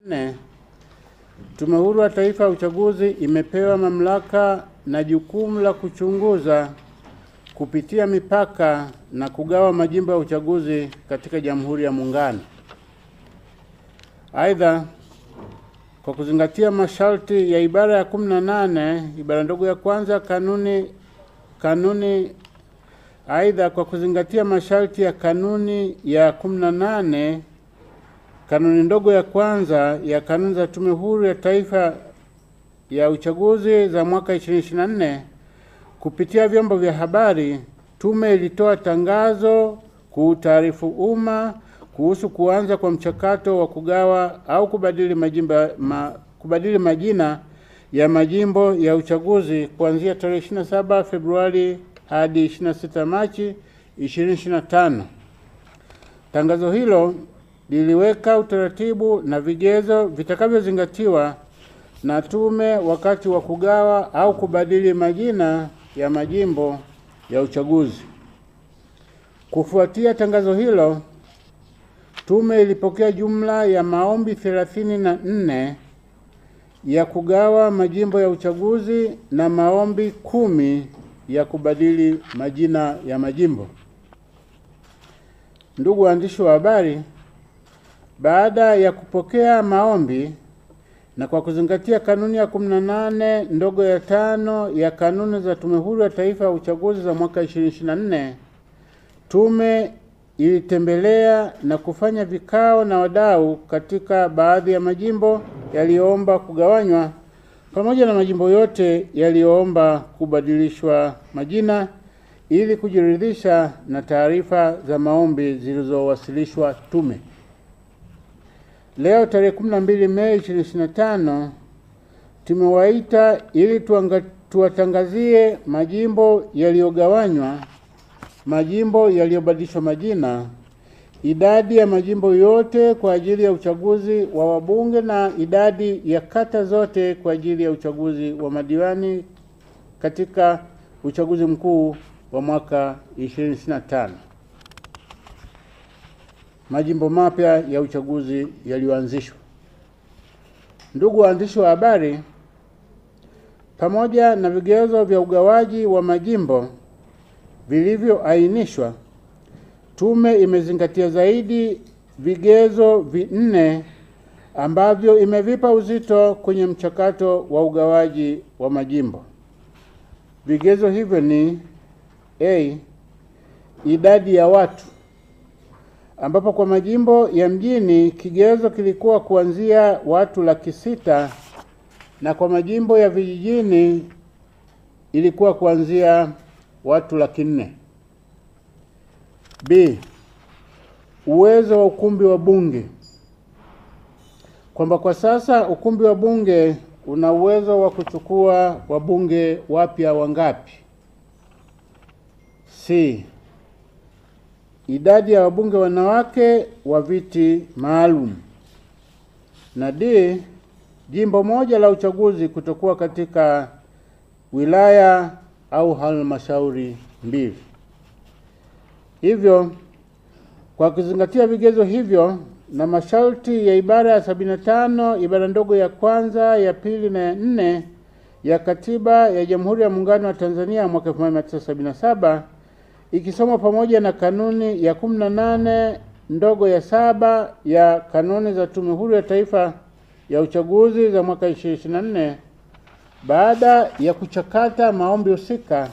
4. Tume Huru ya Taifa ya Uchaguzi imepewa mamlaka na jukumu la kuchunguza, kupitia mipaka na kugawa majimbo ya uchaguzi katika Jamhuri ya Muungano. Aidha, kwa kuzingatia masharti ya ibara ya 18 ibara ndogo ya kwanza kwa kuzingatia masharti ya kanuni ya 18 kanuni ndogo ya kwanza ya kanuni za Tume Huru ya Taifa ya Uchaguzi za mwaka 2024, kupitia vyombo vya habari, tume ilitoa tangazo kuutaarifu umma kuhusu kuanza kwa mchakato wa kugawa au kubadili majina ya majimbo ya uchaguzi kuanzia tarehe 27 Februari hadi 26 Machi 2025. Tangazo hilo liliweka utaratibu na vigezo vitakavyozingatiwa na tume wakati wa kugawa au kubadili majina ya majimbo ya uchaguzi. Kufuatia tangazo hilo, tume ilipokea jumla ya maombi 34 ya kugawa majimbo ya uchaguzi na maombi 10 ya kubadili majina ya majimbo. Ndugu waandishi wa habari, baada ya kupokea maombi na kwa kuzingatia kanuni ya 18 ndogo ya 5 ya kanuni za Tume Huru ya Taifa ya Uchaguzi za mwaka 2024, tume ilitembelea na kufanya vikao na wadau katika baadhi ya majimbo yaliyoomba kugawanywa pamoja na majimbo yote yaliyoomba kubadilishwa majina ili kujiridhisha na taarifa za maombi zilizowasilishwa tume. Leo tarehe 12 Mei 2025 tumewaita ili tuwatangazie majimbo yaliyogawanywa, majimbo yaliyobadilishwa majina, idadi ya majimbo yote kwa ajili ya uchaguzi wa wabunge na idadi ya kata zote kwa ajili ya uchaguzi wa madiwani katika uchaguzi mkuu wa mwaka 2025. Majimbo mapya ya uchaguzi yaliyoanzishwa. Ndugu waandishi wa habari, pamoja na vigezo vya ugawaji wa majimbo vilivyoainishwa, tume imezingatia zaidi vigezo 4 ambavyo imevipa uzito kwenye mchakato wa ugawaji wa majimbo. Vigezo hivyo ni A, idadi ya watu, ambapo kwa majimbo ya mjini kigezo kilikuwa kuanzia watu 600,000 na kwa majimbo ya vijijini ilikuwa kuanzia watu 400,000. B, uwezo wa ukumbi wa bunge, kwamba kwa sasa ukumbi wa bunge una uwezo wa kuchukua wabunge wapya wangapi. C, idadi ya wabunge wanawake wa viti maalum. Na D, jimbo moja la uchaguzi kutokuwa katika wilaya au halmashauri 2. Hivyo, kwa kuzingatia vigezo hivyo na masharti ya ibara ya 75 ibara ndogo ya kwanza, ya pili na ya 4 ya Katiba ya Jamhuri ya Muungano wa Tanzania mwaka 1977, ikisoma pamoja na kanuni ya 18 ndogo ya 7 ya kanuni za Tume Huru ya Taifa ya Uchaguzi za mwaka 2024, baada ya kuchakata maombi husika,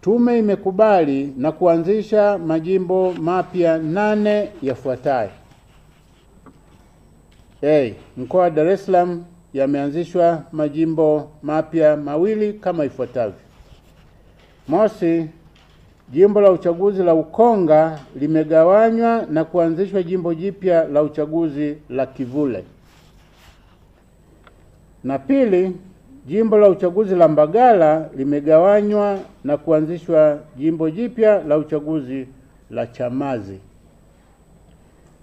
tume imekubali na kuanzisha majimbo mapya 8 yafuatayo. A, mkoa wa Dar es Salaam yameanzishwa majimbo mapya 2 kama ifuatavyo. Mosi, jimbo la uchaguzi la Ukonga limegawanywa na kuanzishwa jimbo jipya la uchaguzi la Kivule. Na pili, jimbo la uchaguzi la Mbagala limegawanywa na kuanzishwa jimbo jipya la uchaguzi la Chamazi.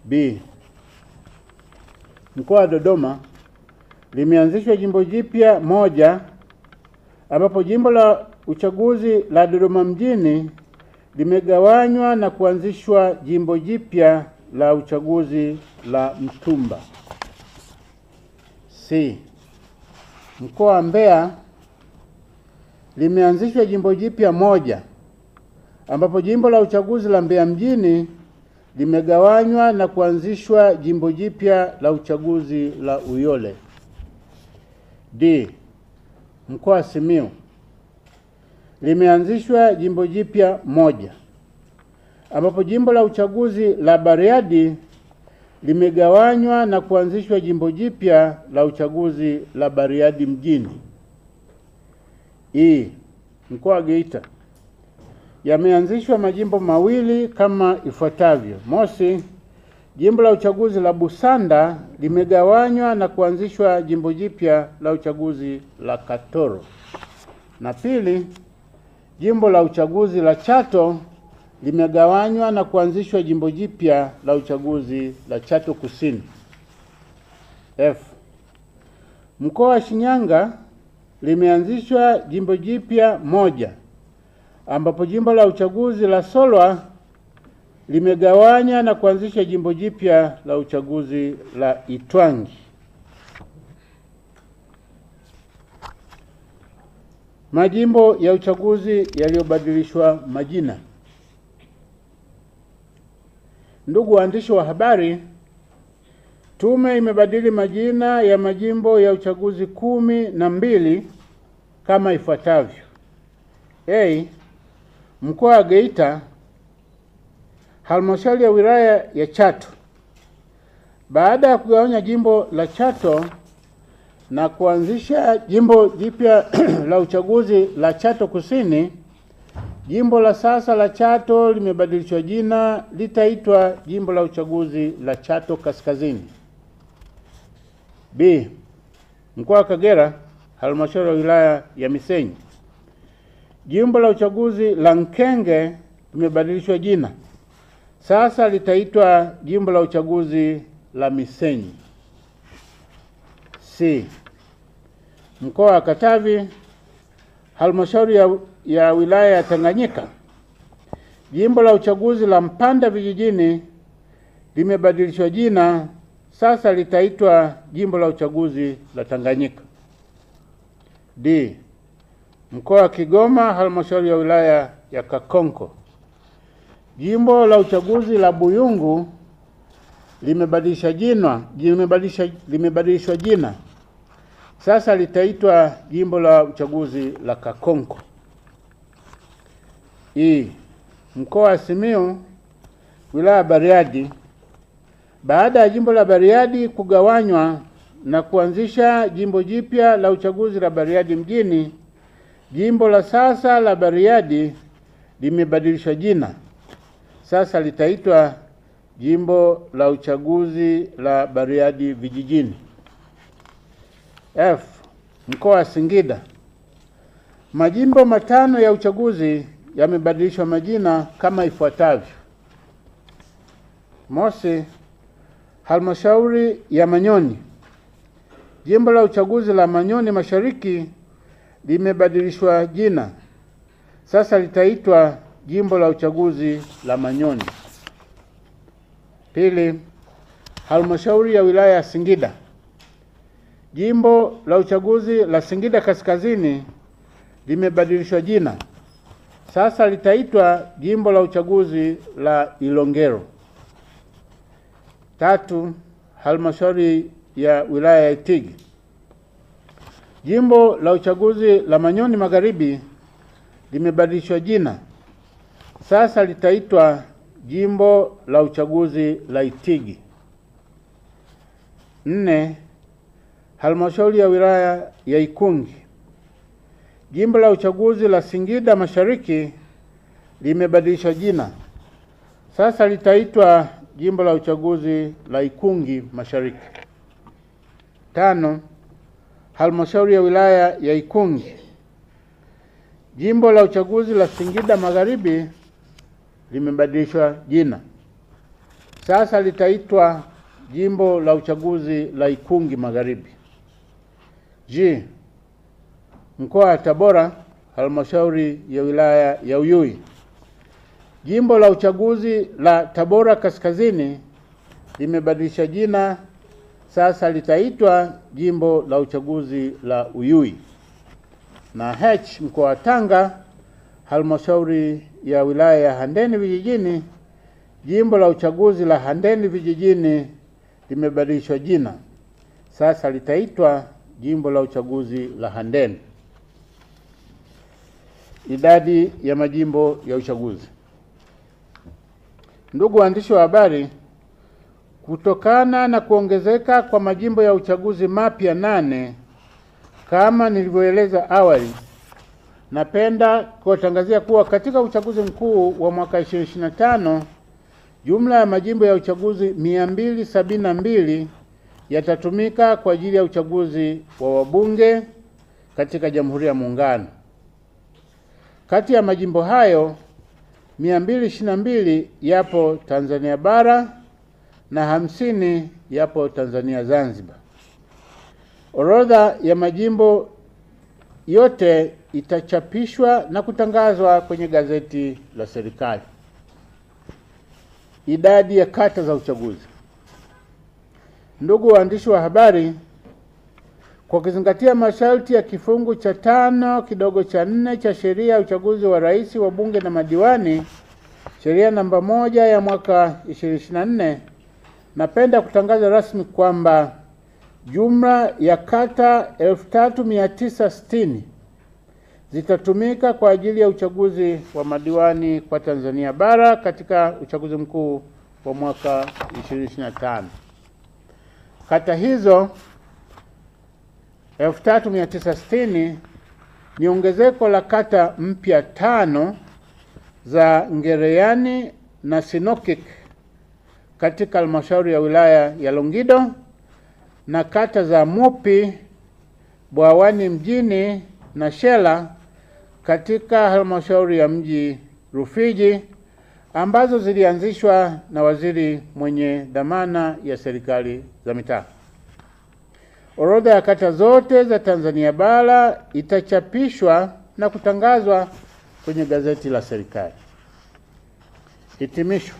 B, mkoa wa Dodoma limeanzishwa jimbo jipya 1, ambapo jimbo la uchaguzi la Dodoma mjini limegawanywa na kuanzishwa jimbo jipya la uchaguzi la Mtumba. C. Mkoa wa Mbeya limeanzishwa jimbo jipya moja ambapo jimbo la uchaguzi la Mbeya mjini limegawanywa na kuanzishwa jimbo jipya la uchaguzi la Uyole. D. Mkoa wa Simiyu limeanzishwa jimbo jipya moja ambapo jimbo la uchaguzi la Bariadi limegawanywa na kuanzishwa jimbo jipya la uchaguzi la Bariadi mjini. E. Mkoa wa Geita yameanzishwa majimbo mawili kama ifuatavyo. Mosi, jimbo la uchaguzi la Busanda limegawanywa na kuanzishwa jimbo jipya la uchaguzi la Katoro. Na pili, jimbo la uchaguzi la Chato limegawanywa na kuanzishwa jimbo jipya la uchaguzi la Chato Kusini. F. Mkoa wa Shinyanga limeanzishwa jimbo jipya moja ambapo jimbo la uchaguzi la Solwa limegawanya na kuanzisha jimbo jipya la uchaguzi la Itwangi. Majimbo ya uchaguzi yaliyobadilishwa majina. Ndugu waandishi wa habari, tume imebadili majina ya majimbo ya uchaguzi 12 kama ifuatavyo. A. Mkoa wa Geita, halmashauri ya wilaya ya Chato. Baada ya kugawanya jimbo la Chato na kuanzisha jimbo jipya la uchaguzi la Chato Kusini, jimbo la sasa la Chato limebadilishwa jina, litaitwa jimbo la uchaguzi la Chato Kaskazini. B. Mkoa wa Kagera, halmashauri ya wilaya ya Misenyi. Jimbo la uchaguzi la Nkenge limebadilishwa jina, sasa litaitwa jimbo la uchaguzi la Misenyi. C. Mkoa wa Katavi, halmashauri ya wilaya ya Tanganyika. Jimbo la uchaguzi la Mpanda vijijini limebadilishwa jina, sasa litaitwa jimbo la uchaguzi la Tanganyika. D. Mkoa wa Kigoma, halmashauri ya wilaya ya Kakonko. Jimbo la uchaguzi la Buyungu limebadilishwa jina, sasa litaitwa jimbo la uchaguzi la Kakonko. E. Mkoa wa Simiyu, wilaya ya Bariadi. Baada ya jimbo la Bariadi kugawanywa na kuanzisha jimbo jipya la uchaguzi la Bariadi mjini, jimbo la sasa la Bariadi limebadilishwa jina, sasa litaitwa jimbo la uchaguzi la Bariadi vijijini. F. Mkoa wa Singida. Majimbo 5 ya uchaguzi yamebadilishwa majina kama ifuatavyo. Mosi, halmashauri ya Manyoni. Jimbo la uchaguzi la Manyoni Mashariki limebadilishwa jina, sasa litaitwa jimbo la uchaguzi la Manyoni. Pili, halmashauri ya wilaya ya Singida. Jimbo la uchaguzi la Singida Kaskazini limebadilishwa jina, sasa litaitwa jimbo la uchaguzi la Ilongero. Tatu, halmashauri ya wilaya ya Itigi. Jimbo la uchaguzi la Manyoni Magharibi limebadilishwa jina, sasa litaitwa jimbo la uchaguzi la Itigi. 4, halmashauri ya wilaya ya Ikungi. Jimbo la uchaguzi la Singida Mashariki limebadilishwa jina, sasa litaitwa jimbo la uchaguzi la Ikungi Mashariki. 5, halmashauri ya wilaya ya Ikungi. Jimbo la uchaguzi la Singida Magharibi limebadilishwa jina, sasa litaitwa jimbo la uchaguzi la Ikungi Magharibi. G. Mkoa wa Tabora, halmashauri ya wilaya ya Uyui. Jimbo la uchaguzi la Tabora Kaskazini limebadilisha jina, sasa litaitwa Jimbo la Uchaguzi la Uyui. Na H mkoa wa Tanga, halmashauri ya wilaya ya Handeni Vijijini, Jimbo la Uchaguzi la Handeni Vijijini limebadilishwa jina, sasa litaitwa Jimbo la Uchaguzi la Handeni. Idadi ya majimbo ya uchaguzi. Ndugu waandishi wa habari, kutokana na kuongezeka kwa majimbo ya uchaguzi mapya 8 kama nilivyoeleza awali, napenda kuwatangazia kuwa katika uchaguzi mkuu wa mwaka 2025 jumla ya majimbo ya uchaguzi 272 yatatumika kwa ajili ya uchaguzi wa wabunge katika Jamhuri ya Muungano. Kati ya majimbo hayo 222 yapo Tanzania bara na 50 yapo Tanzania Zanzibar. Orodha ya majimbo yote itachapishwa na kutangazwa kwenye gazeti la serikali. Idadi ya kata za uchaguzi. Ndugu waandishi wa habari, kwa kuzingatia masharti ya kifungu cha 5 kidogo cha 4 cha sheria ya uchaguzi wa rais, wa bunge na madiwani, sheria namba 1 ya mwaka 2024, napenda kutangaza rasmi kwamba jumla ya kata 3960 zitatumika kwa ajili ya uchaguzi wa madiwani kwa Tanzania bara katika uchaguzi mkuu wa mwaka 2025. Kata hizo 3960 ni ongezeko la kata mpya 5 za Ngereyani na Sinokik katika halmashauri ya wilaya ya Longido, na kata za Mupi, Bwawani mjini na Shela katika halmashauri ya mji Rufiji, ambazo zilianzishwa na waziri mwenye dhamana ya serikali za mitaa. Orodha ya kata zote za Tanzania bara itachapishwa na kutangazwa kwenye gazeti la serikali. Hitimisho.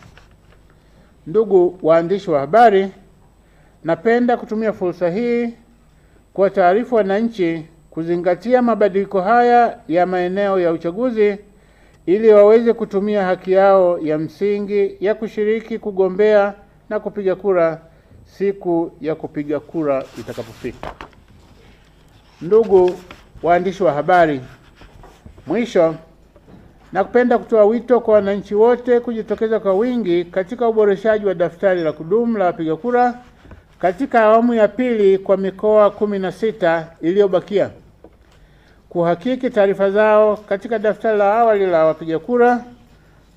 Ndugu waandishi wa habari, napenda kutumia fursa hii kwa taarifa wananchi kuzingatia mabadiliko haya ya maeneo ya uchaguzi ili waweze kutumia haki yao ya msingi ya kushiriki, kugombea na kupiga kura siku ya kupiga kura itakapofika. Ndugu waandishi wa habari, mwisho nakupenda kutoa wito kwa wananchi wote kujitokeza kwa wingi katika uboreshaji wa daftari la kudumu la wapiga kura katika awamu ya pili kwa mikoa 16 iliyobakia, kuhakiki taarifa zao katika daftari la awali la wapiga kura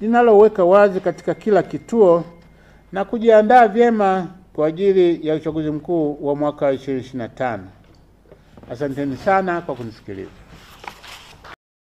linaloweka wazi katika kila kituo, na kujiandaa vyema kwa ajili ya uchaguzi mkuu wa mwaka 2025. Asanteni sana kwa kunisikiliza.